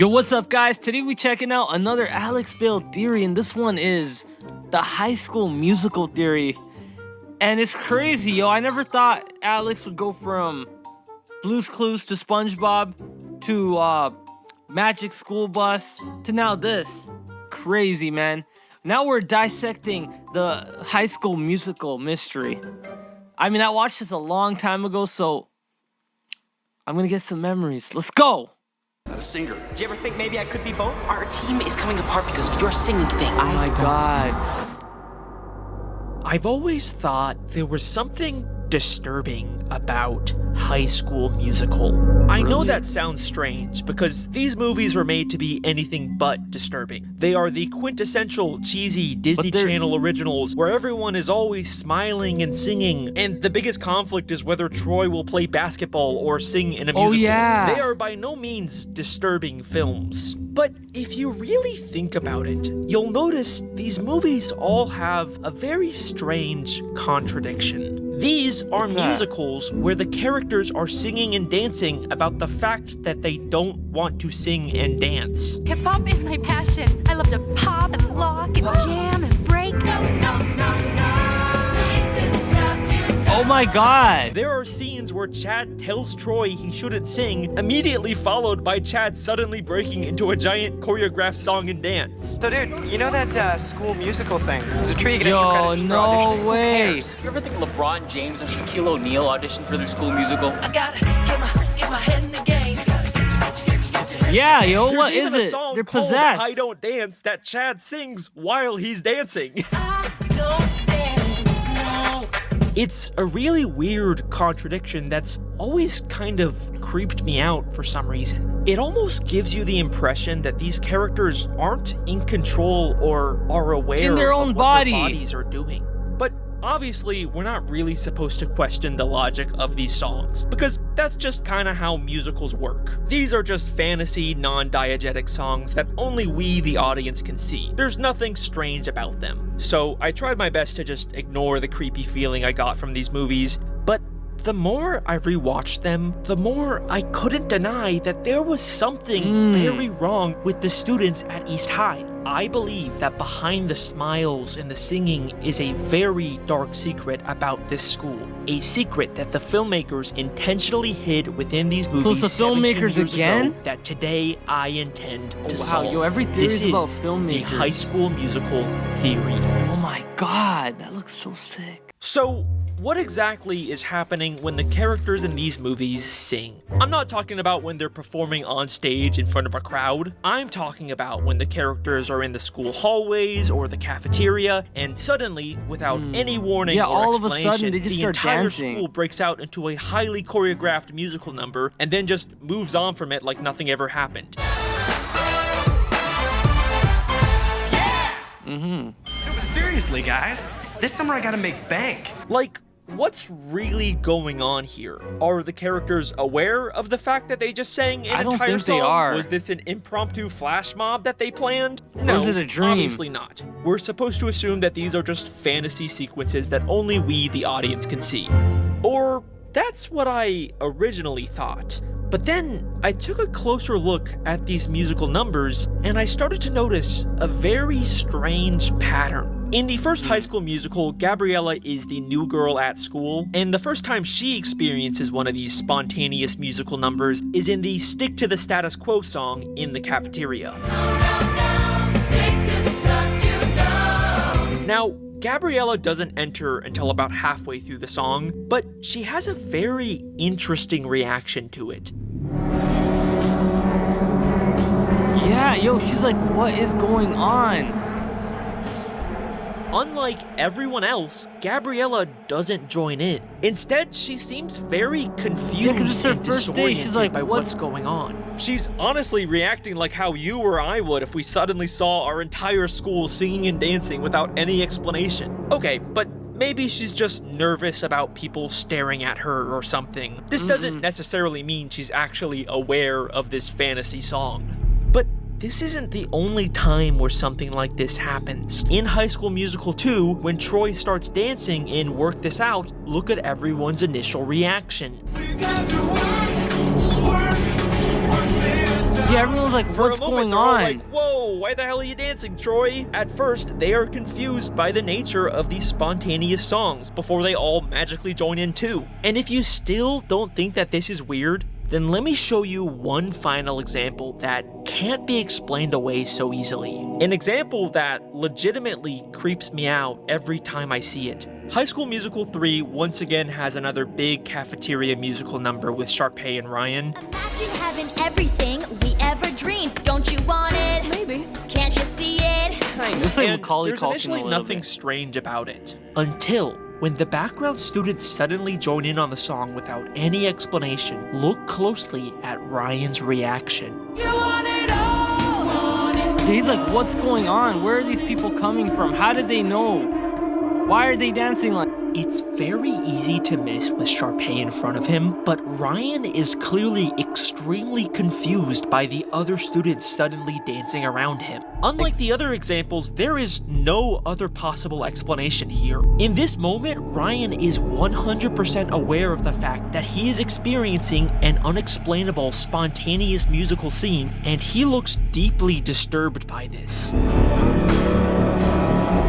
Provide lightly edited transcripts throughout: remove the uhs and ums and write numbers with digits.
Yo, what's up guys? Today we checking out another Alex Bale theory, and this one is the High School Musical theory. And it's crazy, yo. I never thought Alex would go from Blue's Clues to SpongeBob to Magic School Bus to now this. Crazy, man. Now we're dissecting the High School Musical mystery. I mean, I watched this a long time ago, so I'm gonna get some memories. Let's go! Not a singer. Did you ever think maybe I could be both? Our team is coming apart because of your singing thing. Oh my god. I've always thought there was something disturbing about High School Musical. I know that sounds strange because these movies were made to be anything but disturbing. They are the quintessential cheesy Disney Channel originals where everyone is always smiling and singing, and the biggest conflict is whether Troy will play basketball or sing in a musical. Oh yeah. They are by no means disturbing films. But if you really think about it, you'll notice these movies all have a very strange contradiction. These are musicals where the characters are singing and dancing about the fact that they don't want to sing and dance. Hip-hop is my passion. I love to pop and lock and jam and break. Oh my god. There are scenes where Chad tells Troy he shouldn't sing, immediately followed by Chad suddenly breaking into a giant choreographed song and dance. So, dude, you know that school musical thing? There's a tree you get Yo, extra credit for no auditioning. Who way. cares? You ever think LeBron James or Shaquille O'Neal auditioned for their school musical? I gotta get my head in the game. Yeah, yo, There's what even is a it? song They're called possessed. I Don't Dance that Chad sings while he's dancing. I don't dance, no. It's a really weird contradiction that's always kind of creeped me out for some reason. It almost gives you the impression that these characters aren't in control or are aware In their own of what body. their bodies are doing. But obviously, we're not really supposed to question the logic of these songs, because that's just kind of how musicals work. These are just fantasy, non-diegetic songs that only we, the audience, can see. There's nothing strange about them. So I tried my best to just ignore the creepy feeling I got from these movies, but the more I rewatched them, the more I couldn't deny that there was something very wrong with the students at East High. I believe that behind the smiles and the singing is a very dark secret about this school. A secret that the filmmakers intentionally hid within these movies. So it's the 17 filmmakers years again? ago that today I intend to wow, solve. yo, every theory This is about the filmmakers. High School Musical theory. Oh my god, that looks so sick. So, what exactly is happening when the characters in these movies sing? I'm not talking about when they're performing on stage in front of a crowd. I'm talking about when the characters are in the school hallways or the cafeteria, and suddenly, without any warning or all of a explanation, sudden they just the start entire dancing. school breaks out into a highly choreographed musical number and then just moves on from it like nothing ever happened. Seriously, guys. This summer I gotta make bank. Like, what's really going on here? Are the characters aware of the fact that they just sang an I don't entire think song? they are. Was this an impromptu flash mob that they planned? Or No, is it a dream? obviously not. We're supposed to assume that these are just fantasy sequences that only we, the audience, can see. Or that's what I originally thought. But then I took a closer look at these musical numbers and I started to notice a very strange pattern. In the first High School Musical, Gabriella is the new girl at school, and the first time she experiences one of these spontaneous musical numbers is in the Stick to the Status Quo song in the cafeteria. Now, Gabriella doesn't enter until about halfway through the song, but she has a very interesting reaction to it. Yeah, yo, she's like, what is going on? Unlike everyone else, Gabriella doesn't join in. Instead, she seems very confused Yeah, 'cause it's her and first day. She's disoriented like, by what's going on. She's honestly reacting like how you or I would if we suddenly saw our entire school singing and dancing without any explanation. Okay, but maybe she's just nervous about people staring at her or something. This doesn't necessarily mean she's actually aware of this fantasy song. But this isn't the only time where something like this happens. In High School Musical 2, when Troy starts dancing in Work This Out, look at everyone's initial reaction. Yeah, everyone's like, For a what's moment, going they're all on? like, whoa, why the hell are you dancing, Troy? At first, they are confused by the nature of these spontaneous songs before they all magically join in too. And if you still don't think that this is weird, then let me show you one final example that can't be explained away so easily. An example that legitimately creeps me out every time I see it. High School Musical 3 once again has another big cafeteria musical number with Sharpay and Ryan. Imagine having everything we ever dreamed. Don't you want it? Maybe. Can't you see it? Looks like And Macaulay there's Culkin initially a little nothing bit. strange about it, until when the background students suddenly join in on the song without any explanation. Look closely at Ryan's reaction. He's like, what's going on? Where are these people coming from? How did they know? Why are they dancing like? It's very easy to miss with Sharpay in front of him, but Ryan is clearly extremely confused by the other students suddenly dancing around him. Unlike the other examples, there is no other possible explanation here. In this moment, Ryan is 100% aware of the fact that he is experiencing an unexplainable, spontaneous musical scene, and he looks deeply disturbed by this.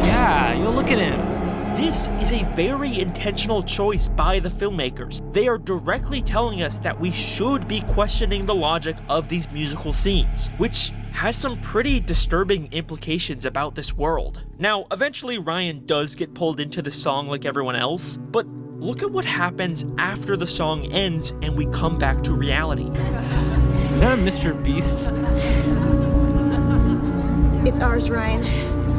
Yeah, yo, look at him. This is a very intentional choice by the filmmakers. They are directly telling us that we should be questioning the logic of these musical scenes, which has some pretty disturbing implications about this world. Now, eventually Ryan does get pulled into the song like everyone else, but look at what happens after the song ends and we come back to reality. Is that a Mr. Beast? It's ours, Ryan.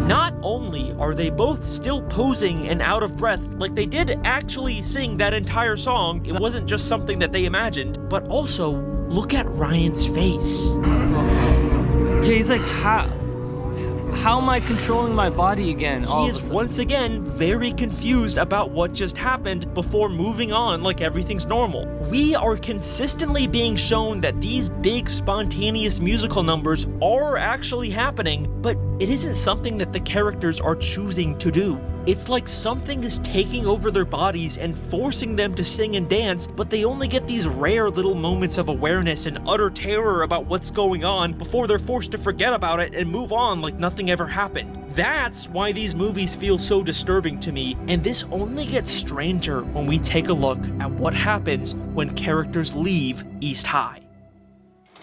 Not only are they both still posing and out of breath, like they did actually sing that entire song, it wasn't just something that they imagined, but also look at Ryan's face. Yeah, he's like, how am I controlling my body again? He is once again very confused about what just happened before moving on like everything's normal. We are consistently being shown that these big spontaneous musical numbers are actually happening, but it isn't something that the characters are choosing to do. It's like something is taking over their bodies and forcing them to sing and dance, but they only get these rare little moments of awareness and utter terror about what's going on before they're forced to forget about it and move on like nothing ever happened. That's why these movies feel so disturbing to me, and this only gets stranger when we take a look at what happens when characters leave East High.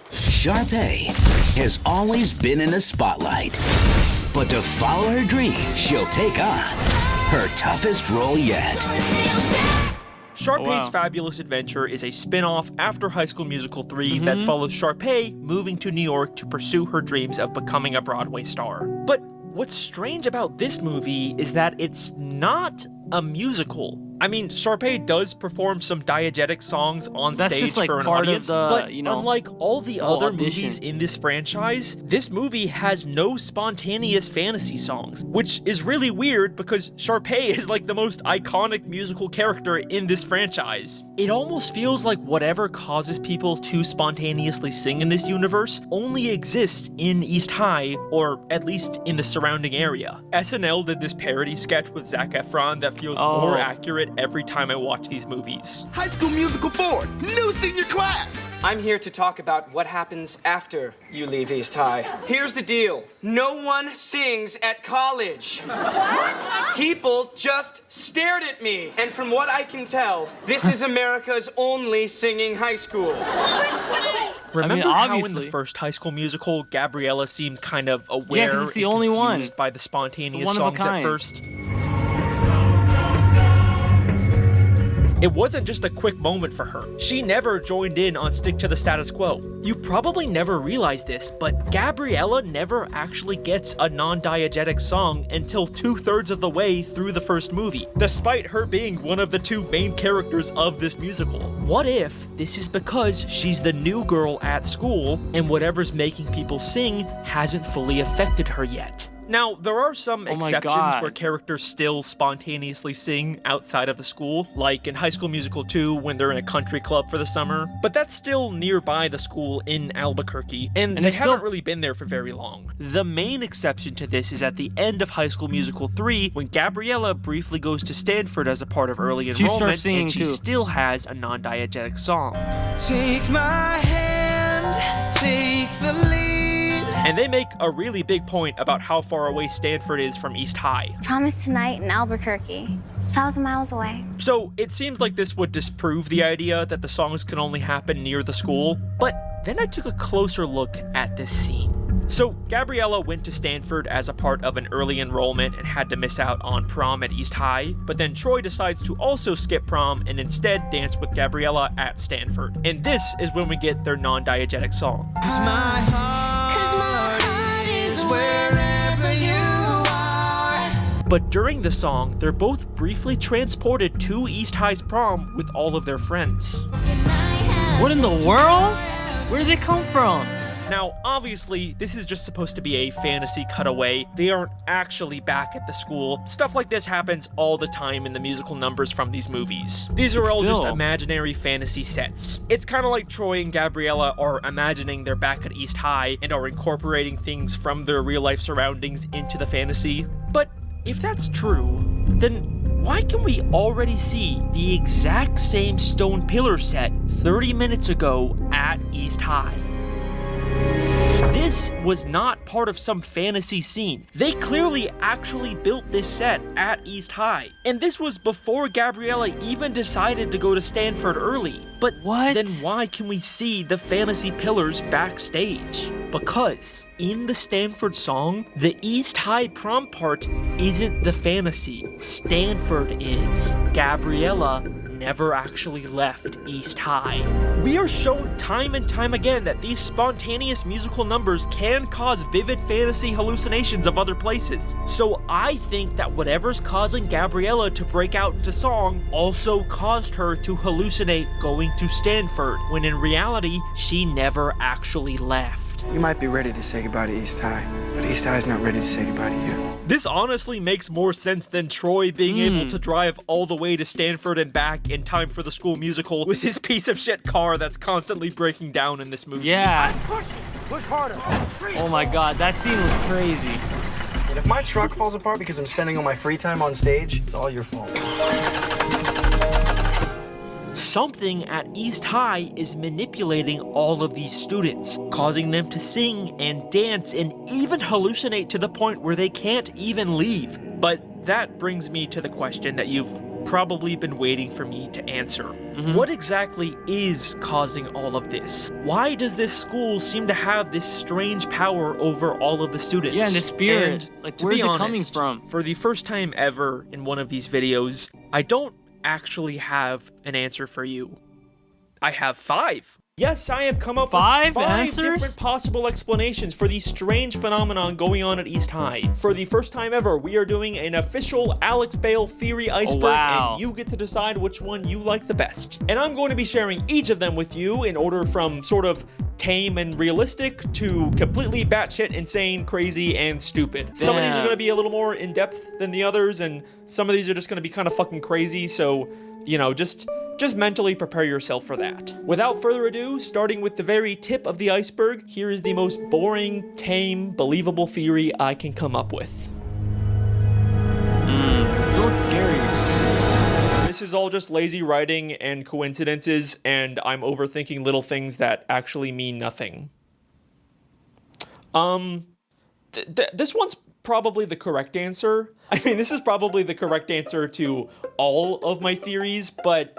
Sharpay has always been in the spotlight, but to follow her dream, she'll take on her toughest role yet. Sharpay's Fabulous Adventure is a spin-off after High School Musical 3 that follows Sharpay moving to New York to pursue her dreams of becoming a Broadway star. But what's strange about this movie is that it's not a musical. I mean, Sharpay does perform some diegetic songs on stage just like for an part audience, of the, but you know, unlike all the other audition. movies in this franchise, this movie has no spontaneous fantasy songs, which is really weird because Sharpay is like the most iconic musical character in this franchise. It almost feels like whatever causes people to spontaneously sing in this universe only exists in East High, or at least in the surrounding area. SNL did this parody sketch with Zac Efron that feels more accurate every time I watch these movies. High School Musical 4, new senior class! I'm here to talk about what happens after you leave East High. Here's the deal. No one sings at college. What? People just stared at me. And from what I can tell, this is America's only singing high school. Remember how in the first High School Musical, Gabriella seemed kind of aware because it's the and only confused one. by the spontaneous It's one of a songs at kind. first? It wasn't just a quick moment for her. She never joined in on Stick to the Status Quo. You probably never realized this, but Gabriella never actually gets a non-diegetic song until 2/3 of the way through the first movie, despite her being one of the two main characters of this musical. What if this is because she's the new girl at school and whatever's making people sing hasn't fully affected her yet? Now, there are some exceptions where characters still spontaneously sing outside of the school, like in High School Musical 2 when they're in a country club for the summer, but that's still nearby the school in Albuquerque, and they haven't really been there for very long. The main exception to this is at the end of High School Musical 3 when Gabriella briefly goes to Stanford as a part of early enrollment, and she still has a non-diegetic song. Take my hand, take the lead. And they make a really big point about how far away Stanford is from East High. Promise tonight in Albuquerque. It's 1,000 miles away. So it seems like this would disprove the idea that the songs can only happen near the school, but then I took a closer look at this scene. So Gabriella went to Stanford as a part of an early enrollment and had to miss out on prom at East High, but then Troy decides to also skip prom and instead dance with Gabriella at Stanford. And this is when we get their non-diegetic song. Cause my heart is wherever you are. But during the song, they're both briefly transported to East High's prom with all of their friends. What in the world? Where did they come from? Now, obviously, this is just supposed to be a fantasy cutaway. They aren't actually back at the school. Stuff like this happens all the time in the musical numbers from these movies. These are all just imaginary fantasy sets. It's kind of like Troy and Gabriella are imagining they're back at East High and are incorporating things from their real-life surroundings into the fantasy. But if that's true, then why can we already see the exact same stone pillar set 30 minutes ago at East High? This was not part of some fantasy scene. They clearly actually built this set at East High. And this was before Gabriella even decided to go to Stanford early. But then why can we see the fantasy pillars backstage? Because in the Stanford song, the East High prom part isn't the fantasy. Stanford is. Gabriella never actually left East High. We are shown time and time again that these spontaneous musical numbers can cause vivid fantasy hallucinations of other places. So I think that whatever's causing Gabriella to break out into song also caused her to hallucinate going to Stanford, when in reality, she never actually left. You might be ready to say goodbye to East High, but East High's not ready to say goodbye to you. This honestly makes more sense than Troy being able to drive all the way to Stanford and back in time for the school musical with his piece of shit car that's constantly breaking down in this movie. Yeah. Push harder. Oh my god, that scene was crazy. And if my truck falls apart because I'm spending all my free time on stage, it's all your fault. Something at East High is manipulating all of these students, causing them to sing and dance and even hallucinate to the point where they can't even leave. But that brings me to the question that you've probably been waiting for me to answer. What exactly is causing all of this? Why does this school seem to have this strange power over all of the students? Yeah, and the spirit. And like, to where's be it honest, coming from? For the first time ever in one of these videos, I don't actually have an answer for you. I have 5. Yes, I have come up with 5 different possible explanations for the strange phenomenon going on at East High. For the first time ever, we are doing an official Alex Bale theory iceberg, and you get to decide which one you like the best. And I'm going to be sharing each of them with you in order from sort of tame and realistic to completely batshit insane, crazy, and stupid. Some of these are going to be a little more in-depth than the others, and some of these are just going to be kind of fucking crazy, so, you know, just mentally prepare yourself for that. Without further ado, starting with the very tip of the iceberg, here is the most boring, tame, believable theory I can come up with. It still looks scary. This is all just lazy writing and coincidences, and I'm overthinking little things that actually mean nothing. This one's probably the correct answer. I mean, this is probably the correct answer to all of my theories, but,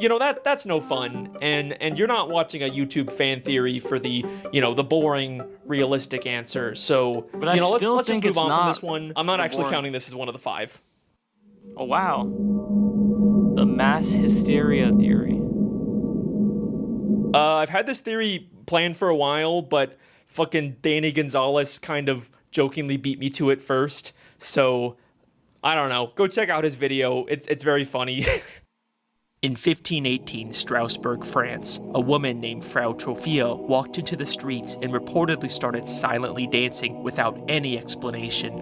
you know, that's no fun, and you're not watching a YouTube fan theory for the, you know, the boring, realistic answer, so, but you know, let's just think move it's on from not this one. I'm not actually boring. counting this as one of the 5. Oh, wow. The mass hysteria theory. I've had this theory planned for a while, but fucking Danny Gonzalez kind of jokingly beat me to it first, so I don't know. Go check out his video. It's very funny. In 1518, Strasbourg, France, a woman named Frau Trophia walked into the streets and reportedly started silently dancing without any explanation.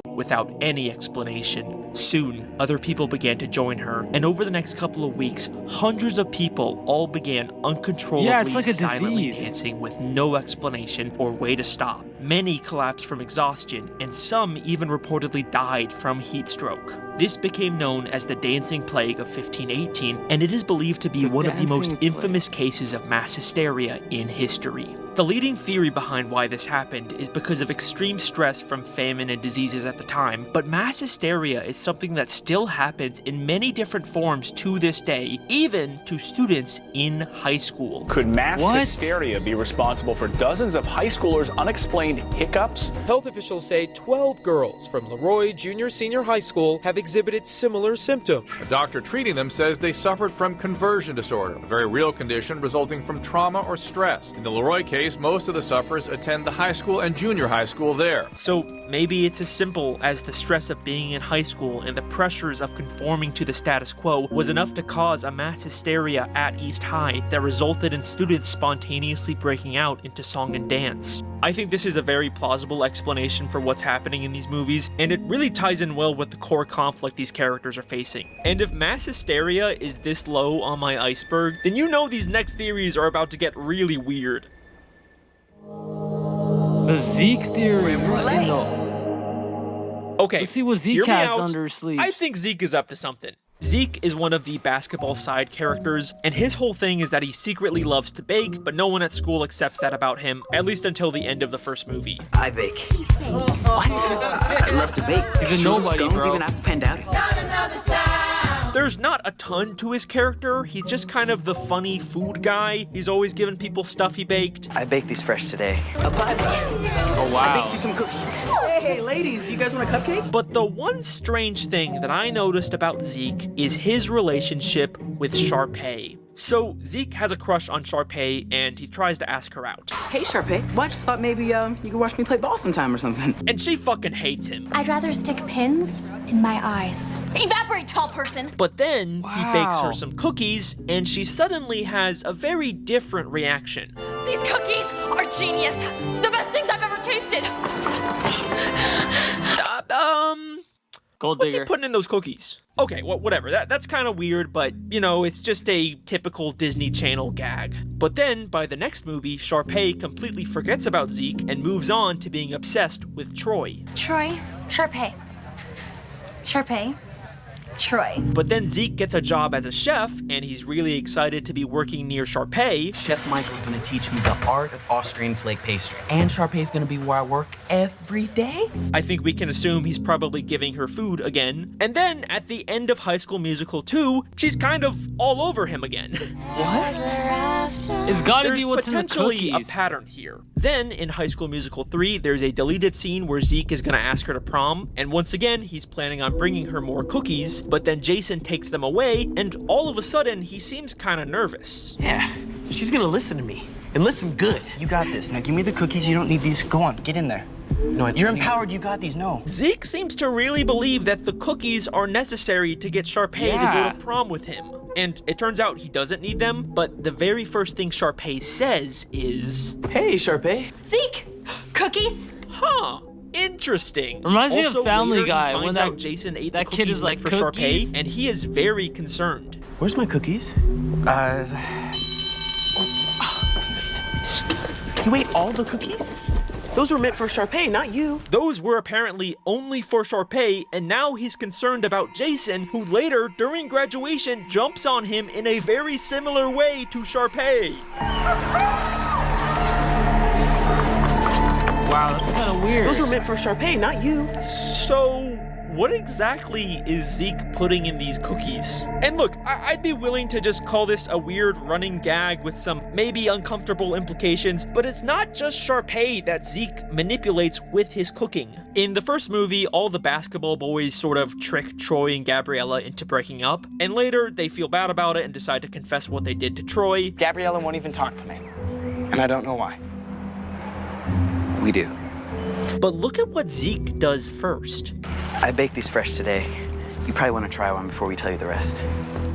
Soon, other people began to join her, and over the next couple of weeks, hundreds of people all began uncontrollably silently dancing with no explanation or way to stop. Many collapsed from exhaustion, and some even reportedly died from heat stroke. This became known as the Dancing Plague of 1518, and it is believed to be one of the most infamous cases of mass hysteria in history. The leading theory behind why this happened is because of extreme stress from famine and diseases at the time, but mass hysteria is something that still happens in many different forms to this day, even to students in high school. Could mass hysteria be responsible for dozens of high schoolers' unexplained hiccups? Health officials say 12 girls from Leroy Junior-Senior High School have exhibited similar symptoms. A doctor treating them says they suffered from conversion disorder, a very real condition resulting from trauma or stress. In the Leroy case, most of the sufferers attend the high school and junior high school there. So maybe it's as simple as the stress of being in high school and the pressures of conforming to the status quo was enough to cause a mass hysteria at East High that resulted in students spontaneously breaking out into song and dance. I think this is a very plausible explanation for what's happening in these movies, and it really ties in well with the core conflict these characters are facing. And if mass hysteria is this low on my iceberg, then you know these next theories are about to get really weird. The Zeke theory. Okay, let's see what Zeke has under his sleeve. I think Zeke is up to something. Zeke is one of the basketball side characters, and his whole thing is that he secretly loves to bake, but no one at school accepts that about him, at least until the end of the first movie. I bake. What? I love to bake. He's a nobody, bro. Even apple pandowdy. There's not a ton to his character. He's just kind of the funny food guy. He's always giving people stuff he baked. I baked these fresh today. Oh, wow. I baked you some cookies. Hey, ladies, you guys want a cupcake? But the one strange thing that I noticed about Zeke is his relationship with Sharpay. So Zeke has a crush on Sharpay, and he tries to ask her out. Hey, Sharpay. Well, I just thought maybe you could watch me play ball sometime or something. And she fucking hates him. I'd rather stick pins in my eyes. Evaporate, tall person. But then he bakes her some cookies, and she suddenly has a very different reaction. These cookies are genius. The best things I've ever tasted. Gold What's digger. he putting in those cookies? Okay, well, whatever. That's kind of weird, but, you know, it's just a typical Disney Channel gag. But then, by the next movie, Sharpay completely forgets about Zeke and moves on to being obsessed with Troy. Troy, Sharpay. Sharpay, Troy. But then Zeke gets a job as a chef, and he's really excited to be working near Sharpay. Chef Michael's gonna teach me the art of Austrian flake pastry. And Sharpay's gonna be where I work every day. I think we can assume he's probably giving her food again. And then, at the end of High School Musical 2, she's kind of all over him again. It's gotta be what's in the potentially cookies. a pattern here. Then, in High School Musical 3, there's a deleted scene where Zeke is gonna ask her to prom, and once again, he's planning on bringing her more cookies, but then Jason takes them away, and all of a sudden, he seems kinda nervous. Yeah, she's gonna listen to me. And listen good. You got this. Now give me the cookies. You don't need these. Go on, get in there. No, you're empowered. You got these. No. Zeke seems to really believe that the cookies are necessary to get Sharpay to go to prom with him. And it turns out he doesn't need them, but the very first thing Sharpay says is... Hey, Sharpay. Zeke, cookies? Huh. Interesting. Reminds me of Also, Family later, Guy, he when finds that- out Jason ate that the kid cookies is like, for "Cookies?" Sharpay, and he is very concerned. Where's my cookies? You ate all the cookies? Those were meant for Sharpay, not you. Those were apparently only for Sharpay, and now he's concerned about Jason, who later, during graduation, jumps on him in a very similar way to Sharpay. Wow, that's kind of weird. Those were meant for Sharpay, not you. So, what exactly is Zeke putting in these cookies? And look, I'd be willing to just call this a weird running gag with some maybe uncomfortable implications, but it's not just Sharpay that Zeke manipulates with his cooking. In the first movie, all the basketball boys sort of trick Troy and Gabriella into breaking up, and later they feel bad about it and decide to confess what they did to Troy. Gabriella won't even talk to me. And I don't know why. We do. But look at what Zeke does first. I baked these fresh today. You probably want to try one before we tell you the rest.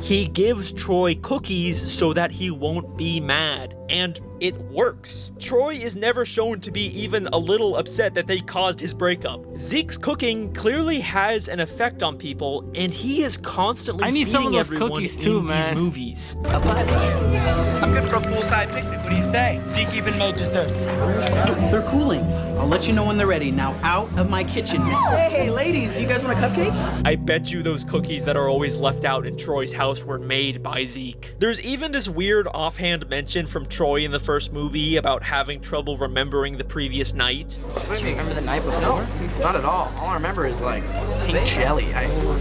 He gives Troy cookies so that he won't be mad, and it works. Troy is never shown to be even a little upset that they caused his breakup. Zeke's cooking clearly has an effect on people, and he is constantly I need feeding some of those everyone cookies in too, these man. movies. I'm good for a poolside picnic. What do you say? Zeke even made desserts. They're cooling. I'll let you know when they're ready. Now out of my kitchen, miss. Hey, ladies, you guys want a cupcake? I bet you those cookies that are always left out in Troy's house were made by Zeke. There's even this weird offhand mention from Troy in the first movie about having trouble remembering the previous night. Do you remember the night before? Not at all. All I remember is like pink jelly.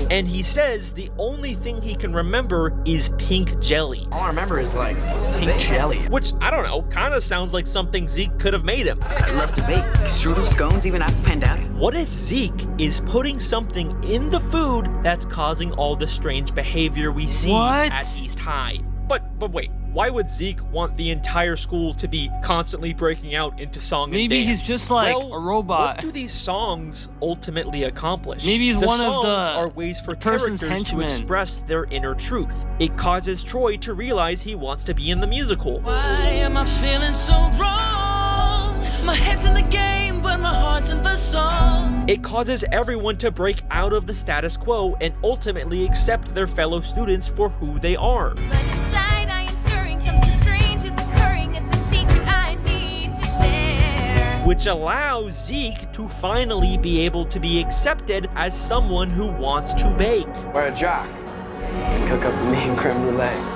And he says the only thing he can remember is pink jelly. All I remember is like pink jelly. Which, I don't know, kind of sounds like something Zeke could have made him. I love to bake. Strudel scones, even apple pandowdy. What if Zeke is putting something in the food that's causing all the strange behavior we see at East High? But wait, why would Zeke want the entire school to be constantly breaking out into song and dance? Maybe he's just like a robot. What do these songs ultimately accomplish? Maybe he's one of the songs are ways for characters to express their inner truth. It causes Troy to realize he wants to be in the musical. Why am I feeling so wrong? My head's in the game, but my heart's in the song. It causes everyone to break out of the status quo and ultimately accept their fellow students for who they are. But inside I am stirring, something strange is occurring. It's a secret I need to share. Which allows Zeke to finally be able to be accepted as someone who wants to bake. Wear a jock and cook up a mean creme brulee.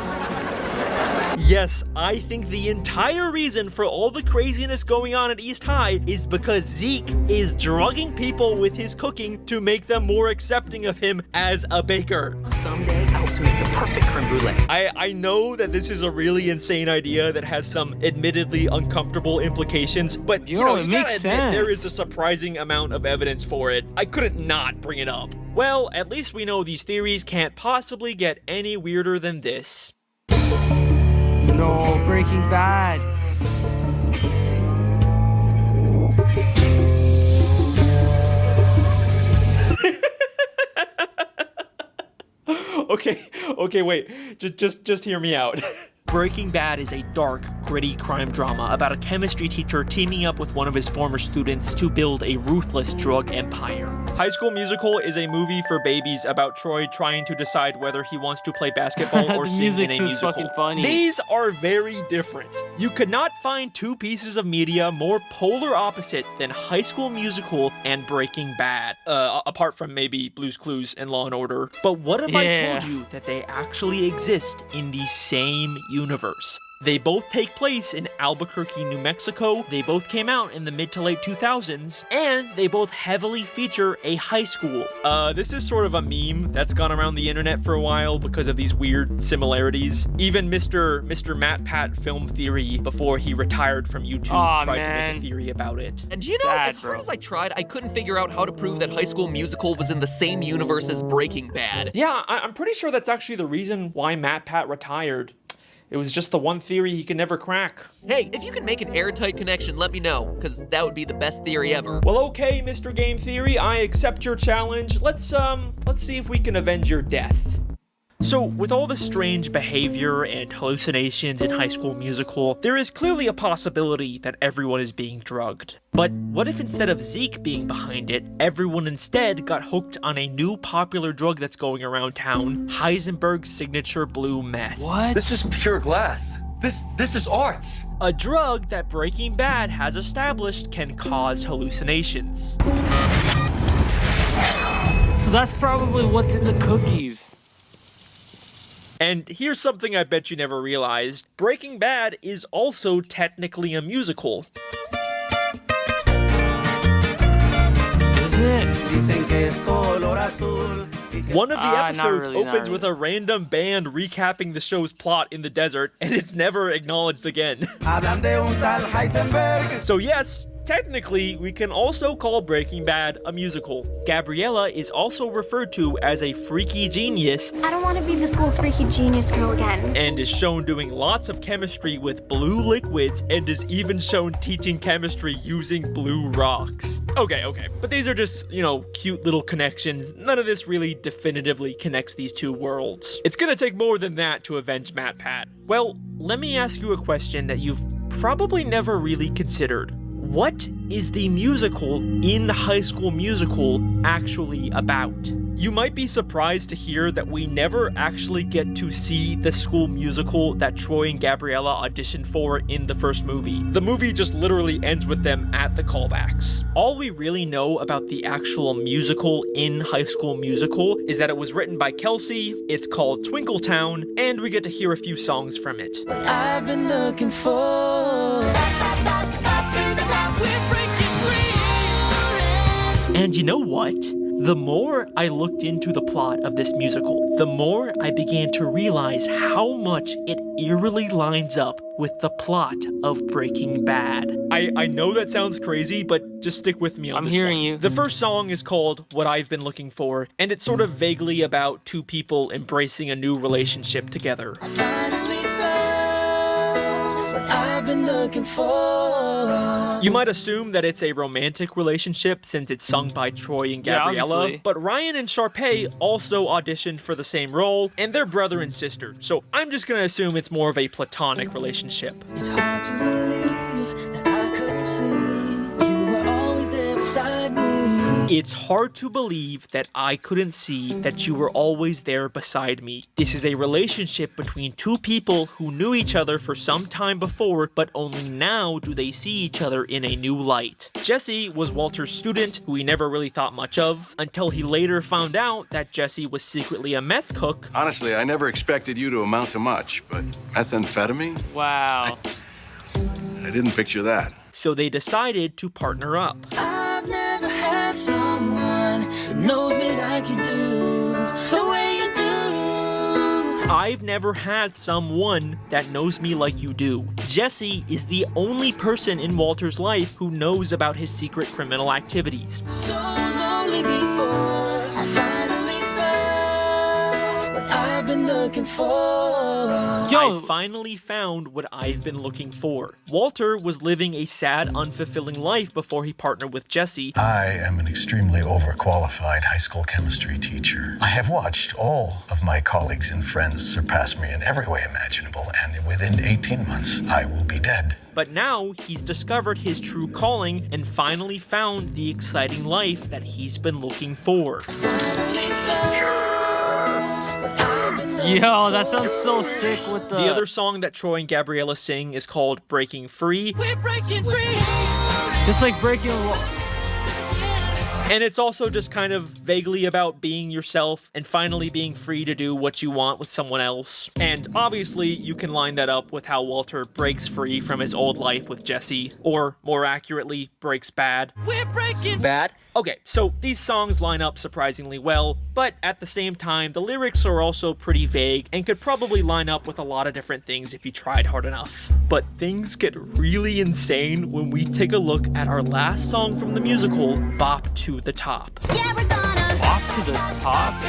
Yes, I think the entire reason for all the craziness going on at East High is because Zeke is drugging people with his cooking to make them more accepting of him as a baker. Someday I hope to make the perfect creme brulee. I know that this is a really insane idea that has some admittedly uncomfortable implications, but you gotta admit, there is a surprising amount of evidence for it. I couldn't not bring it up. Well, at least we know these theories can't possibly get any weirder than this. No, Breaking Bad. Okay, wait. Just hear me out. Breaking Bad is a dark, gritty crime drama about a chemistry teacher teaming up with one of his former students to build a ruthless drug empire. High School Musical is a movie for babies about Troy trying to decide whether he wants to play basketball or sing in a musical. Fucking funny. These are very different. You could not find two pieces of media more polar opposite than High School Musical and Breaking Bad, apart from maybe Blue's Clues and Law & Order. But what if I told you that they actually exist in the same universe? They both take place in Albuquerque, New Mexico. They both came out in the mid to late 2000s, and they both heavily feature a high school. This is sort of a meme that's gone around the internet for a while because of these weird similarities. Even Mr. Matt Pat Film Theory, before he retired from YouTube, tried to make a theory about it. And you know, as hard as I tried, I couldn't figure out how to prove that High School Musical was in the same universe as Breaking Bad. Yeah, I'm pretty sure that's actually the reason why Matt Pat retired. It was just the one theory he could never crack. Hey, if you can make an airtight connection, let me know, because that would be the best theory ever. Well, okay, Mr. Game Theory, I accept your challenge. Let's see if we can avenge your death. So, with all the strange behavior and hallucinations in High School Musical, there is clearly a possibility that everyone is being drugged. But what if instead of Zeke being behind it, everyone instead got hooked on a new popular drug that's going around town, Heisenberg's signature blue meth? What? This is pure glass. This is art. A drug that Breaking Bad has established can cause hallucinations. So that's probably what's in the cookies. And here's something I bet you never realized. Breaking Bad is also technically a musical. Is it? One of the episodes opens with a random band recapping the show's plot in the desert, and it's never acknowledged again. So yes, technically, we can also call Breaking Bad a musical. Gabriella is also referred to as a freaky genius. I don't want to be the school's freaky genius girl again. And is shown doing lots of chemistry with blue liquids and is even shown teaching chemistry using blue rocks. Okay. But these are just, cute little connections. None of this really definitively connects these two worlds. It's gonna take more than that to avenge Matt Pat. Well, let me ask you a question that you've probably never really considered. what is the musical in High School Musical actually about? You might be surprised to hear that we never actually get to see the school musical that Troy and Gabriella auditioned for in the first movie. The movie just literally ends with them at the callbacks. All we really know about the actual musical in High School Musical is that it was written by Kelsey, it's called Twinkletown, and we get to hear a few songs from it. I've been looking for. And you know what? The more I looked into the plot of this musical, the more I began to realize how much it eerily lines up with the plot of Breaking Bad. I know that sounds crazy, but just stick with me on this one. I'm hearing you. The first song is called What I've Been Looking For, and it's sort of vaguely about two people embracing a new relationship together. Finally found what I've been looking for. You might assume that it's a romantic relationship since it's sung by Troy and Gabriella, but Ryan and Sharpay also auditioned for the same role, and they're brother and sister, so I'm just gonna assume it's more of a platonic relationship. It's hard to believe that I couldn't see you were always there beside me. It's hard to believe that I couldn't see that you were always there beside me. This is a relationship between two people who knew each other for some time before, but only now do they see each other in a new light. Jesse was Walter's student, who he never really thought much of, until he later found out that Jesse was secretly a meth cook. Honestly, I never expected you to amount to much, but methamphetamine? Wow. I didn't picture that. So they decided to partner up. I've never had someone that knows me like you do, the way you do. I've never had someone that knows me like you do. Jesse is the only person in Walter's life who knows about his secret criminal activities. So lonely before I finally found what I've been looking for. I finally found what I've been looking for. Walter was living a sad, unfulfilling life before he partnered with Jesse. I am an extremely overqualified high school chemistry teacher. I have watched all of my colleagues and friends surpass me in every way imaginable, and within 18 months, I will be dead. But now he's discovered his true calling and finally found the exciting life that he's been looking for. Yo, that sounds so sick with The other song that Troy and Gabriella sing is called Breaking Free. We're breaking free. Just like breaking. And it's also just kind of vaguely about being yourself and finally being free to do what you want with someone else. And obviously, you can line that up with how Walter breaks free from his old life with Jesse, or more accurately, breaks bad. We're breaking bad. Okay, so these songs line up surprisingly well, but at the same time, the lyrics are also pretty vague and could probably line up with a lot of different things if you tried hard enough. But things get really insane when we take a look at our last song from the musical, Bop to the Top. Yeah, we're gonna Bop to the Top?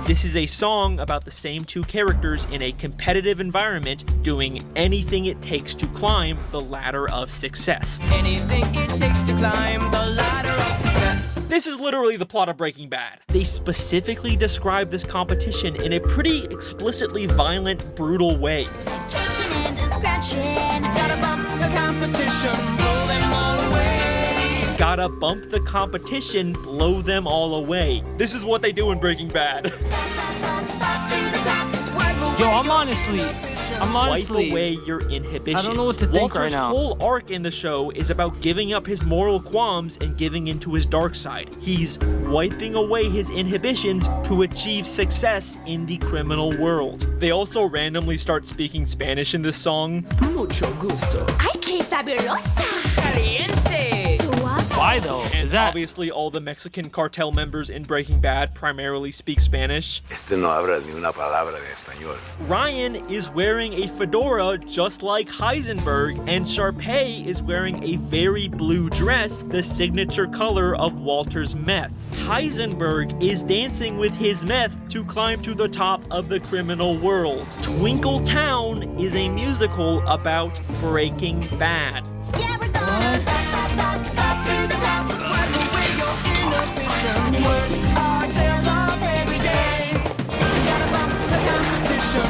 This is a song about the same two characters in a competitive environment doing anything it takes to climb the ladder of success. Anything it takes to climb the ladder of success. This is literally the plot of Breaking Bad. They specifically describe this competition in a pretty explicitly violent, brutal way. kicking and scratching. Gotta bump the competition, blow them all away. Gotta bump the competition, blow them all away. This is what they do in Breaking Bad. Yo, I'm honestly. Wipe away your inhibitions. I don't know what to think Walter's right now. whole arc in the show is about giving up his moral qualms and giving into his dark side. He's wiping away his inhibitions to achieve success in the criminal world. They also randomly start speaking Spanish in this song. Mucho gusto. Ay, qué fabulosa. Caliente. Why though? And obviously all the Mexican cartel members in Breaking Bad primarily speak Spanish. Este no habla ni una palabra de español. Ryan is wearing a fedora just like Heisenberg, and Sharpay is wearing a very blue dress, the signature color of Walter's meth. Heisenberg is dancing with his meth to climb to the top of the criminal world. Twinkletown is a musical about Breaking Bad. Yeah, we're gonna bop to the top. Wipe away your inhibition. Work our tails off every day. Gotta bump the competition.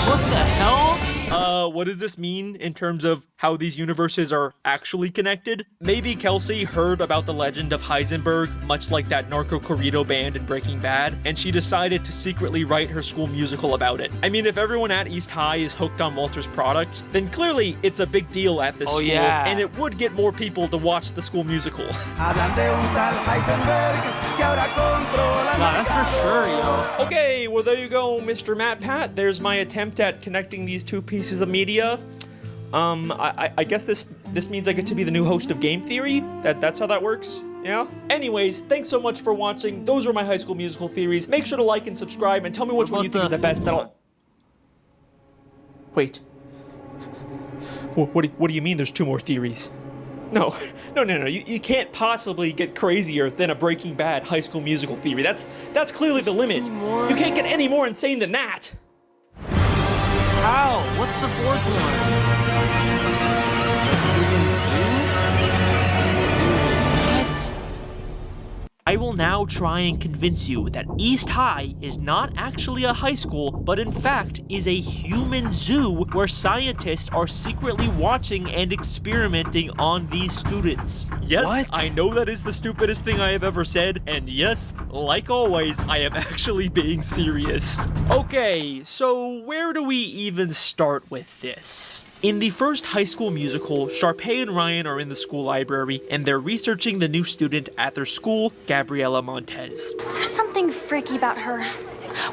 What the hell? what does this mean in terms of how these universes are actually connected? Maybe Kelsey heard about the legend of Heisenberg, much like that narco corrido band in Breaking Bad, and she decided to secretly write her school musical about it. I mean, if everyone at East High is hooked on Walter's product, then clearly it's a big deal at this school, and it would get more people to watch the school musical. Nah, that's for sure, yo. Okay, well there you go, Mr. Matt Pat. There's my attempt at connecting these two pieces of media. I guess this means I get to be the new host of Game Theory? That's how that works? Yeah? Anyways, thanks so much for watching. Those are my High School Musical theories. Make sure to like and subscribe and tell me which one you think is the best. Wait. What do you mean there's 2 more theories? No. You can't possibly get crazier than a Breaking Bad High School Musical theory. That's clearly the limit. You can't get any more insane than that. How? What's the 4th one? I will now try and convince you that East High is not actually a high school, but in fact is a human zoo where scientists are secretly watching and experimenting on these students. Yes, what? I know that is the stupidest thing I have ever said, and yes, like always, I am actually being serious. Okay, so where do we even start with this? In the first High School Musical, Sharpay and Ryan are in the school library, and they're researching the new student at their school, Gabriela Montez. There's something freaky about her.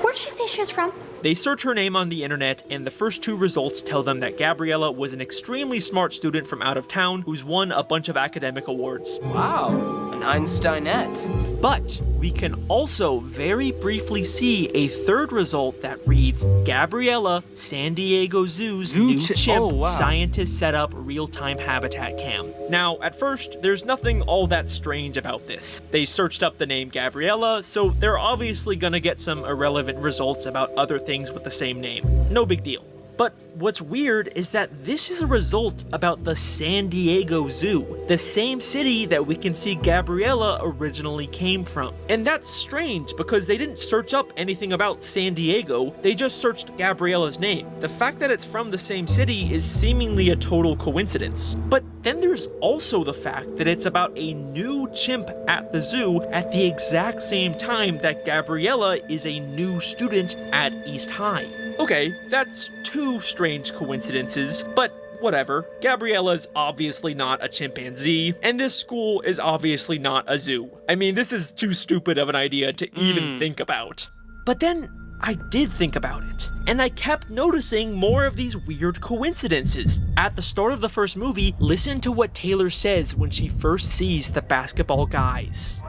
Where did she say she was from? They search her name on the internet, and the first 2 results tell them that Gabriela was an extremely smart student from out of town who's won a bunch of academic awards. Wow, an Einsteinette. But we can also very briefly see a 3rd result that reads, Gabriela, San Diego Zoo's new chimp, scientists set up real-time habitat cam. Now, at first, there's nothing all that strange about this. They searched up the name Gabriela, so they're obviously gonna get some irrelevant results about other things with the same name. No big deal. But what's weird is that this is a result about the San Diego Zoo, the same city that we can see Gabriela originally came from. And that's strange because they didn't search up anything about San Diego, they just searched Gabriela's name. The fact that it's from the same city is seemingly a total coincidence. But then there's also the fact that it's about a new chimp at the zoo at the exact same time that Gabriela is a new student at East High. Okay, that's 2 strange coincidences, but whatever. Gabriela's obviously not a chimpanzee, and this school is obviously not a zoo. I mean, this is too stupid of an idea to even think about. But then I did think about it, and I kept noticing more of these weird coincidences. At the start of the first movie, listen to what Taylor says when she first sees the basketball guys.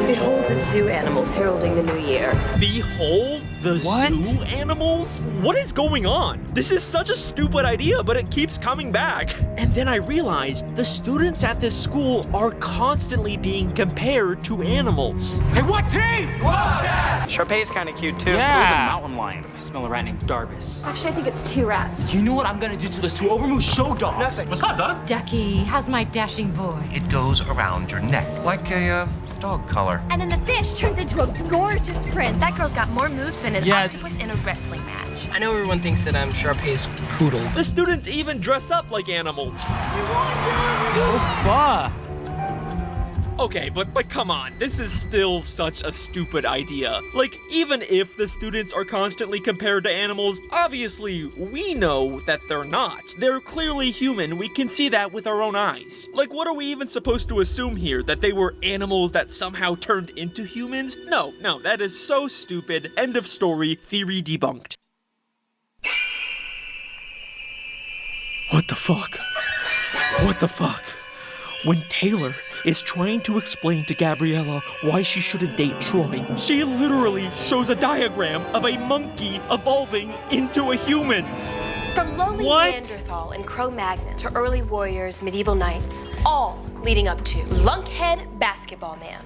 Behold the zoo animals heralding the new year. Behold the zoo animals? What is going on? This is such a stupid idea, but it keeps coming back. And then I realized the students at this school are constantly being compared to animals. Hey, what team? Sharpay's kind of cute too. So is a mountain lion. I smell a rat named Darbus. Actually, I think it's 2 rats. You know what I'm gonna do to those 2 overmoose show dogs? Nothing. What's up, Doug? Ducky, how's my dashing boy? It goes around your neck like a dog collar. And then the fish turns into a gorgeous prince. That girl's got more moves than an octopus in a wrestling match. I know everyone thinks that I'm Sharpay's poodle. The students even dress up like animals. Oh, fuck. Okay, but come on, this is still such a stupid idea. Like, even if the students are constantly compared to animals, obviously, we know that they're not. They're clearly human, we can see that with our own eyes. Like, what are we even supposed to assume here? That they were animals that somehow turned into humans? No, that is so stupid. End of story, theory debunked. What the fuck? What the fuck? When Taylor is trying to explain to Gabriela why she shouldn't date Troy, she literally shows a diagram of a monkey evolving into a human. From lowly Neanderthal and Cro-Magnon to early warriors, medieval knights, all leading up to Lunkhead Basketball Man.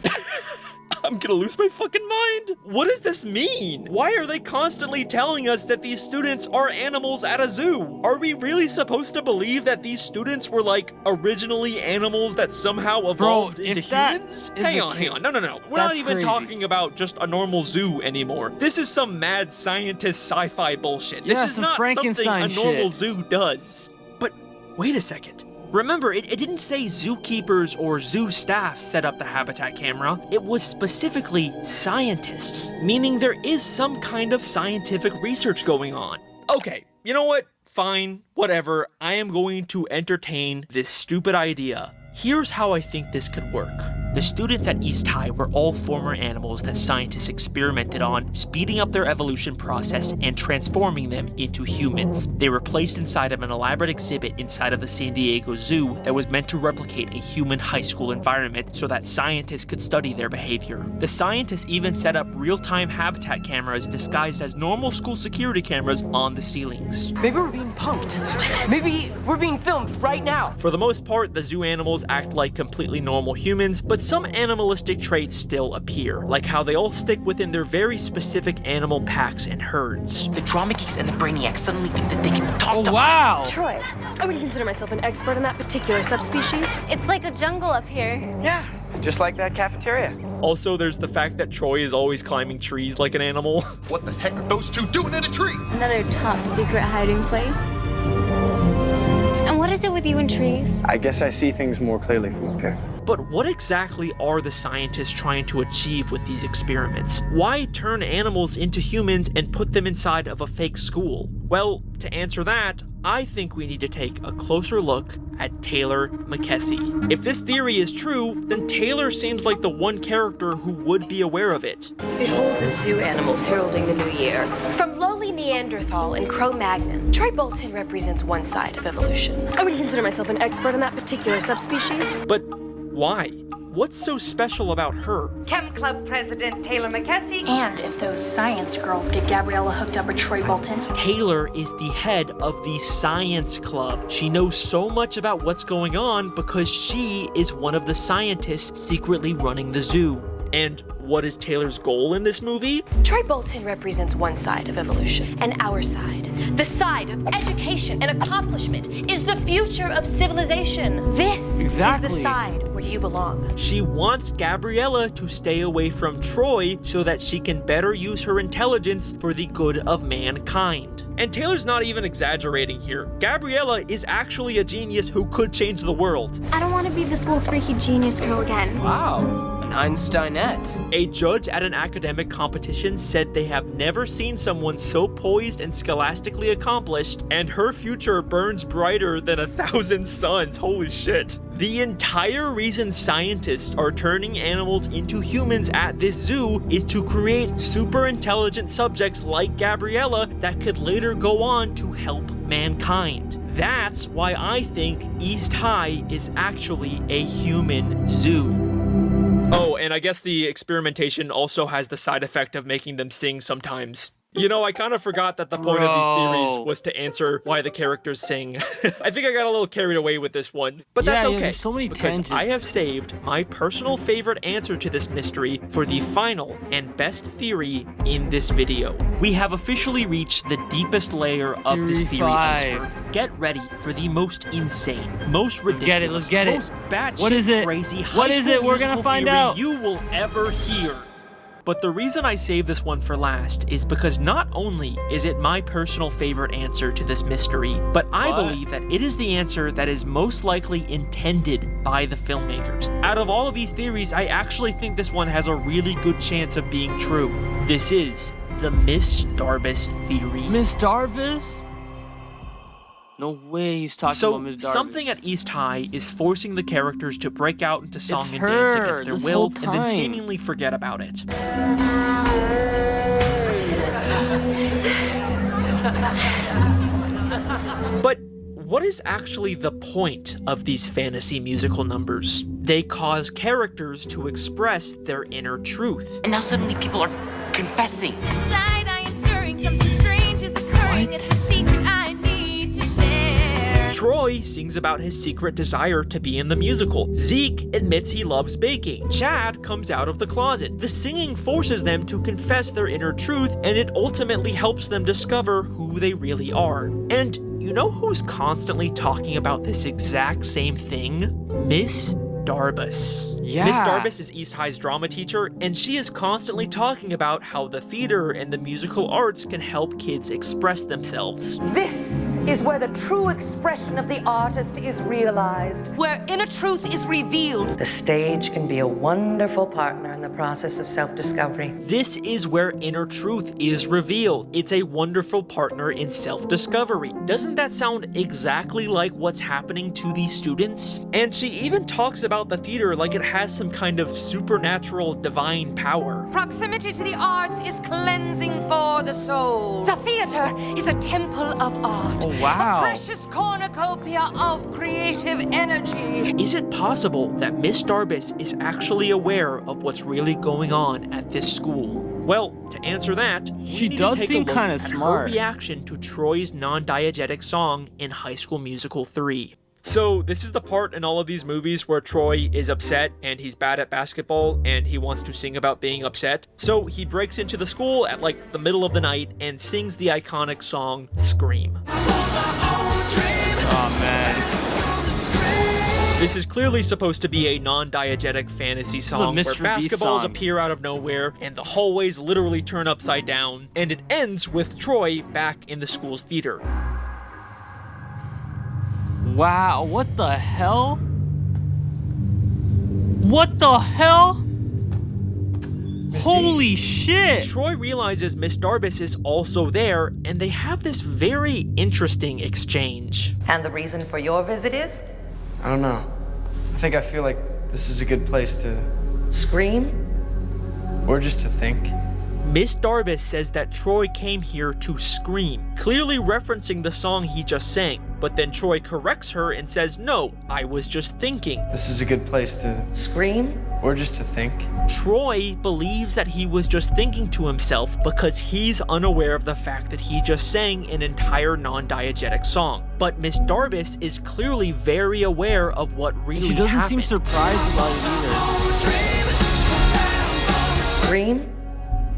I'm gonna lose my fucking mind. What does this mean? Why are they constantly telling us that these students are animals at a zoo? Are we really supposed to believe that these students were like originally animals that somehow evolved into humans? Hang on. No. We're not even talking about just a normal zoo anymore. This is some mad scientist sci-fi bullshit. This is not something a normal zoo does. But wait a second. Remember, it didn't say zookeepers or zoo staff set up the habitat camera. It was specifically scientists, meaning there is some kind of scientific research going on. Okay, you know what? Fine, whatever. I am going to entertain this stupid idea. Here's how I think this could work. The students at East High were all former animals that scientists experimented on, speeding up their evolution process and transforming them into humans. They were placed inside of an elaborate exhibit inside of the San Diego Zoo that was meant to replicate a human high school environment so that scientists could study their behavior. The scientists even set up real-time habitat cameras disguised as normal school security cameras on the ceilings. Maybe we're being punked. Maybe we're being filmed right now. For the most part, the zoo animals act like completely normal humans, but some animalistic traits still appear, like how they all stick within their very specific animal packs and herds. The drama geeks and the brainiacs suddenly think that they can talk to us. Troy, I would consider myself an expert in that particular subspecies. It's like a jungle up here. Yeah, just like that cafeteria. Also, there's the fact that Troy is always climbing trees like an animal. What the heck are those two doing in a tree? Another top secret hiding place. And what is it with you and trees? I guess I see things more clearly from up here. But what exactly are the scientists trying to achieve with these experiments? Why turn animals into humans and put them inside of a fake school? Well, to answer that, I think we need to take a closer look at Taylor McKessie. If this theory is true, then Taylor seems like the one character who would be aware of it. Behold the zoo animals heralding the new year. From lowly Neanderthal and Cro-Magnon, Troy Bolton represents one side of evolution. I would consider myself an expert in that particular subspecies. But why? What's so special about her? Chem Club President Taylor McKessie. And if those science girls get Gabriella hooked up with Troy Bolton. Taylor is the head of the science club. She knows so much about what's going on because she is one of the scientists secretly running the zoo. And what is Taylor's goal in this movie? Troy Bolton represents one side of evolution, and our side, the side of education and accomplishment, is the future of civilization. This is the side where you belong. She wants Gabriella to stay away from Troy so that she can better use her intelligence for the good of mankind. And Taylor's not even exaggerating here. Gabriella is actually a genius who could change the world. I don't want to be the school's freaky genius girl again. Wow. Einsteinette. A judge at an academic competition said they have never seen someone so poised and scholastically accomplished, and her future burns brighter than 1,000 suns. Holy shit. The entire reason scientists are turning animals into humans at this zoo is to create super intelligent subjects like Gabriella that could later go on to help mankind. That's why I think East High is actually a human zoo. Oh, and I guess the experimentation also has the side effect of making them sing sometimes. You know, I kind of forgot that the point of these theories was to answer why the characters sing. I think I got a little carried away with this one, but that's okay. There's so many because tangents. I have saved my personal favorite answer to this mystery for the final and best theory in this video. We have officially reached the deepest layer of this theory iceberg. Get ready for the most insane, most ridiculous, Let's get it. most batshit What is it? crazy What is it? high We're school gonna find theory out. you will ever hear. But the reason I saved this one for last is because not only is it my personal favorite answer to this mystery, but I believe that it is the answer that is most likely intended by the filmmakers. Out of all of these theories, I actually think this one has a really good chance of being true. This is the Miss Darbus theory. Miss Darbus? No way he's talking about Miss Darbus. So, something at East High is forcing the characters to break out into song and her, dance against their will and then seemingly forget about it. But what is actually the point of these fantasy musical numbers? They cause characters to express their inner truth. And now suddenly people are confessing. Inside I am stirring, something strange is occurring. It's a secret I need to share. Troy sings about his secret desire to be in the musical. Zeke admits he loves baking. Chad comes out of the closet. The singing forces them to confess their inner truth, and it ultimately helps them discover who they really are. And you know who's constantly talking about this exact same thing? Miss Darbus. Yeah. Miss Darbus is East High's drama teacher, and she is constantly talking about how the theater and the musical arts can help kids express themselves. This is where the true expression of the artist is realized, where inner truth is revealed. The stage can be a wonderful partner in the process of self-discovery. This is where inner truth is revealed. It's a wonderful partner in self-discovery. Doesn't that sound exactly like what's happening to these students? And she even talks about the theater like it has some kind of supernatural divine power. Proximity to the arts is cleansing for the soul. The theater is a temple of art. Oh, wow. A precious cornucopia of creative energy. Is it possible that Miss Darbus is actually aware of what's really going on at this school? Well, to answer that, she we does need to take seem a look kind at of smart. her reaction to Troy's non-diegetic song in High School Musical 3. So this is the part in all of these movies where Troy is upset and he's bad at basketball and he wants to sing about being upset. So he breaks into the school at like the middle of the night and sings the iconic song Scream. Oh man. This is clearly supposed to be a non-diegetic fantasy song where Mr. Beast basketballs song. appear out of nowhere and the hallways literally turn upside down, and it ends with Troy back in the school's theater. Wow, what the hell? What the hell? Holy shit! Troy realizes Miss Darbus is also there, and they have this very interesting exchange. And the reason for your visit is? I don't know. I feel like this is a good place to scream? Or just to think. Miss Darbus says that Troy came here to scream, clearly referencing the song he just sang. But then Troy corrects her and says, no, I was just thinking. This is a good place to scream? Or just to think. Troy believes that he was just thinking to himself because he's unaware of the fact that he just sang an entire non-diegetic song. But Miss Darbus is clearly very aware of what really happened. She doesn't seem surprised about it either. Scream?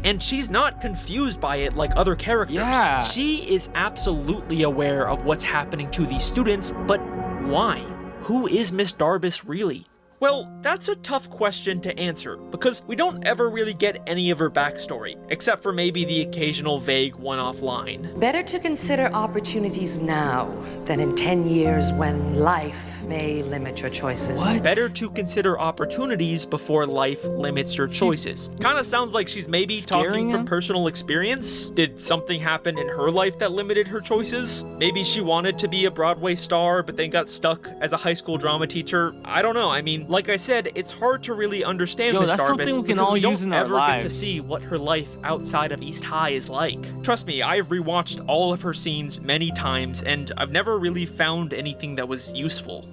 And she's not confused by it like other characters. Yeah. She is absolutely aware of what's happening to these students, but why? Who is Miss Darbus really? Well, that's a tough question to answer, because we don't ever really get any of her backstory, except for maybe the occasional vague one-off line. Better to consider opportunities now than in 10 years when life may limit your choices. What? Better to consider opportunities before life limits your choices. Kinda sounds like she's maybe talking from personal experience. Did something happen in her life that limited her choices? Maybe she wanted to be a Broadway star, but then got stuck as a high school drama teacher. I don't know. I mean, like I said, it's hard to really understand Miss Darbus because we don't ever get to see what her life outside of East High is like. Trust me, I've rewatched all of her scenes many times, and I've never really found anything that was useful.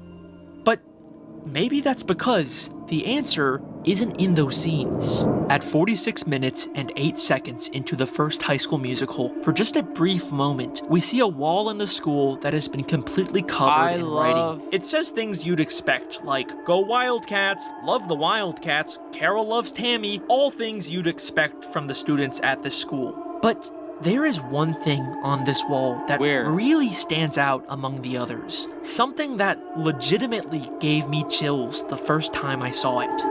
But maybe that's because the answer isn't in those scenes. At 46 minutes and 8 seconds into the first High School Musical, for just a brief moment, we see a wall in the school that has been completely covered in writing. It says things you'd expect, like, go Wildcats, love the Wildcats, Carol loves Tammy, all things you'd expect from the students at this school. But there is one thing on this wall that really stands out among the others. Something that legitimately gave me chills the first time I saw it.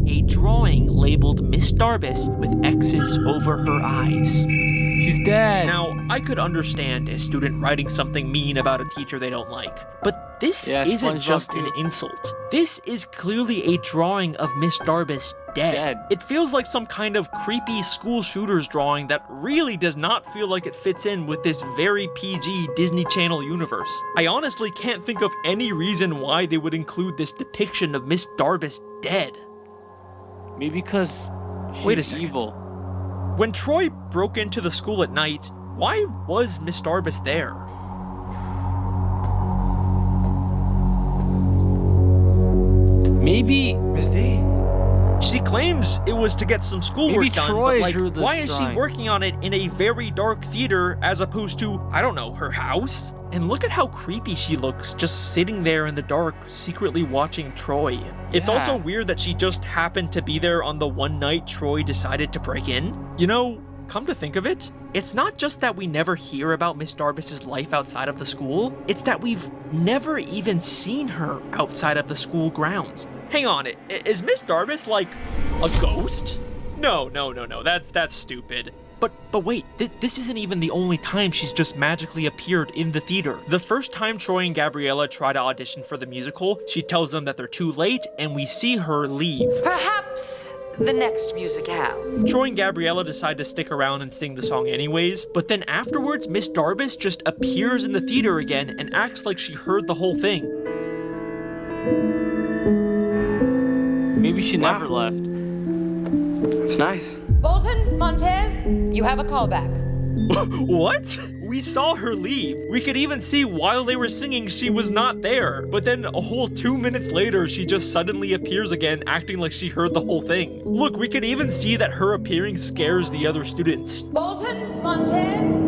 A drawing labeled Miss Darbus with X's over her eyes. She's dead. Now, I could understand a student writing something mean about a teacher they don't like, but this isn't just an insult. This is clearly a drawing of Miss Darbus dead. It feels like some kind of creepy school shooter's drawing that really does not feel like it fits in with this very PG Disney Channel universe. I honestly can't think of any reason why they would include this depiction of Miss Darbus dead. Maybe because she's evil. When Troy broke into the school at night, why was Miss Darbus there? Maybe Miss D? She claims claims it was to get some schoolwork Maybe done, Troy but like, drew this why is she drawing. working on it in a very dark theater as opposed to, I don't know, her house? And look at how creepy she looks, just sitting there in the dark, secretly watching Troy. It's also weird that she just happened to be there on the one night Troy decided to break in. You know, come to think of it, it's not just that we never hear about Miss Darbus's life outside of the school, it's that we've never even seen her outside of the school grounds. Hang on, is Miss Darbus like a ghost? No, that's stupid. But wait, this isn't even the only time she's just magically appeared in the theater. The first time Troy and Gabriella try to audition for the musical, she tells them that they're too late, and we see her leave. Perhaps the next musicale. Troy and Gabriella decide to stick around and sing the song anyways, but then afterwards, Miss Darbus just appears in the theater again and acts like she heard the whole thing. Maybe she never left. It's nice. Bolton, Montez, you have a callback. What? We saw her leave. We could even see while they were singing she was not there. But then a whole 2 minutes later, she just suddenly appears again, acting like she heard the whole thing. Look, we could even see that her appearing scares the other students. Bolton, Montez.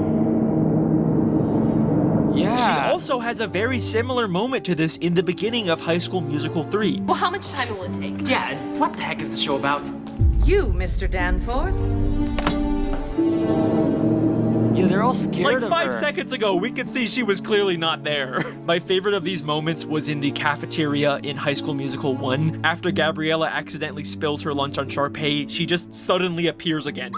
Yeah. She also has a very similar moment to this in the beginning of High School Musical 3. Well, how much time will it take? Yeah, and what the heck is the show about? You, Mr. Danforth. Yeah, they're all scared Like 5 seconds ago, we could see she was clearly not there. My favorite of these moments was in the cafeteria in High School Musical 1. After Gabriella accidentally spills her lunch on Sharpay, she just suddenly appears again.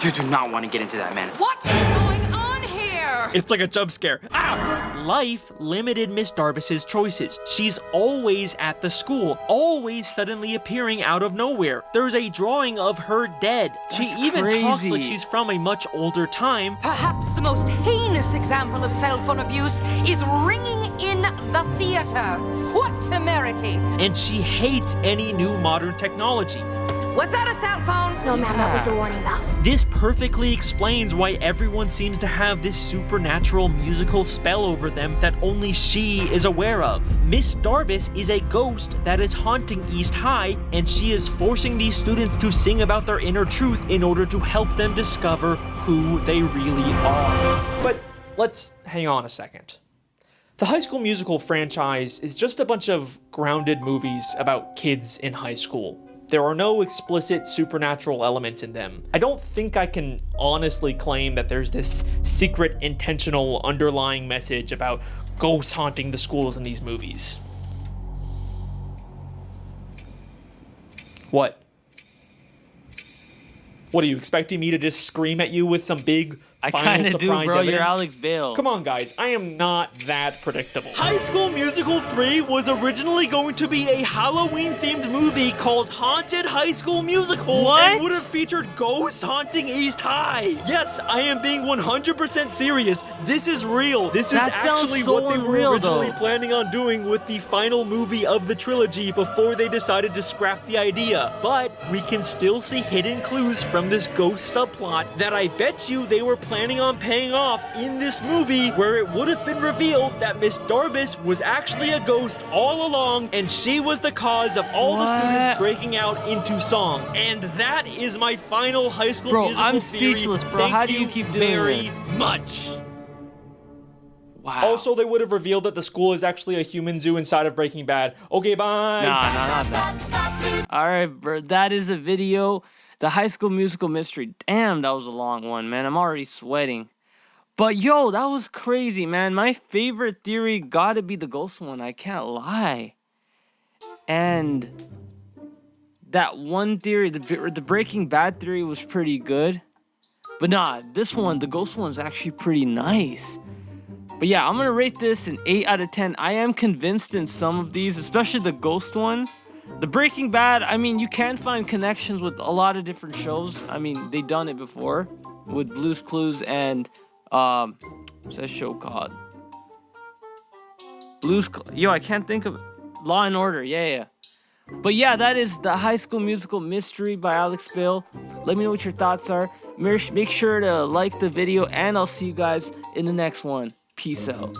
You do not want to get into that, man. What is going on here? It's like a jump scare. Ah! Life limited Miss Darbus's choices. She's always at the school, always suddenly appearing out of nowhere. There's a drawing of her dead. She even talks like she's from a much older time. Perhaps the most heinous example of cell phone abuse is ringing in the theater. What temerity! And she hates any new modern technology. Was that a cell phone? No, ma'am, that was the warning bell. This perfectly explains why everyone seems to have this supernatural musical spell over them that only she is aware of. Miss Darbus is a ghost that is haunting East High, and she is forcing these students to sing about their inner truth in order to help them discover who they really are. But let's hang on a second. The High School Musical franchise is just a bunch of grounded movies about kids in high school. There are no explicit supernatural elements in them. I don't think I can honestly claim that there's this secret, intentional, underlying message about ghosts haunting the schools in these movies. What? What, are you expecting me to just scream at you with some big I final kind of do, surprise bro. evidence? You're Alex Bale. Come on, guys. I am not that predictable. High School Musical 3 was originally going to be a Halloween-themed movie called Haunted High School Musical. What? And would have featured ghosts haunting East High. Yes, I am being 100% serious. This is real. This is actually so what they were unreal, originally though. planning on doing with the final movie of the trilogy before they decided to scrap the idea. But we can still see hidden clues from this ghost subplot that I bet you they were planning on paying off in this movie, where it would have been revealed that Miss Darbus was actually a ghost all along, and she was the cause of all the students breaking out into song. And that is my final High School Musical I'm theory. speechless, bro. Thank How do you keep doing very this? much. Wow. Also, they would have revealed that the school is actually a human zoo inside of Breaking Bad. Okay, bye. Nah, not that. All right, bro. That is a video. The High School Musical mystery. Damn, that was a long one, man. I'm already sweating. But yo, that was crazy, man. My favorite theory gotta be the ghost one. I can't lie. And that one theory, the Breaking Bad theory, was pretty good. But nah, this one, the ghost one, is actually pretty nice. But yeah, I'm gonna rate this an 8 out of 10. I am convinced in some of these, especially the ghost one. The Breaking Bad, I mean, you can find connections with a lot of different shows. I mean, they've done it before with Blue's Clues and what's that show called? Yo, I can't think of it. Law and Order. Yeah. But yeah, that is the High School Musical mystery by Alex Bale. Let me know what your thoughts are. Make sure to like the video, and I'll see you guys in the next one. Peace out.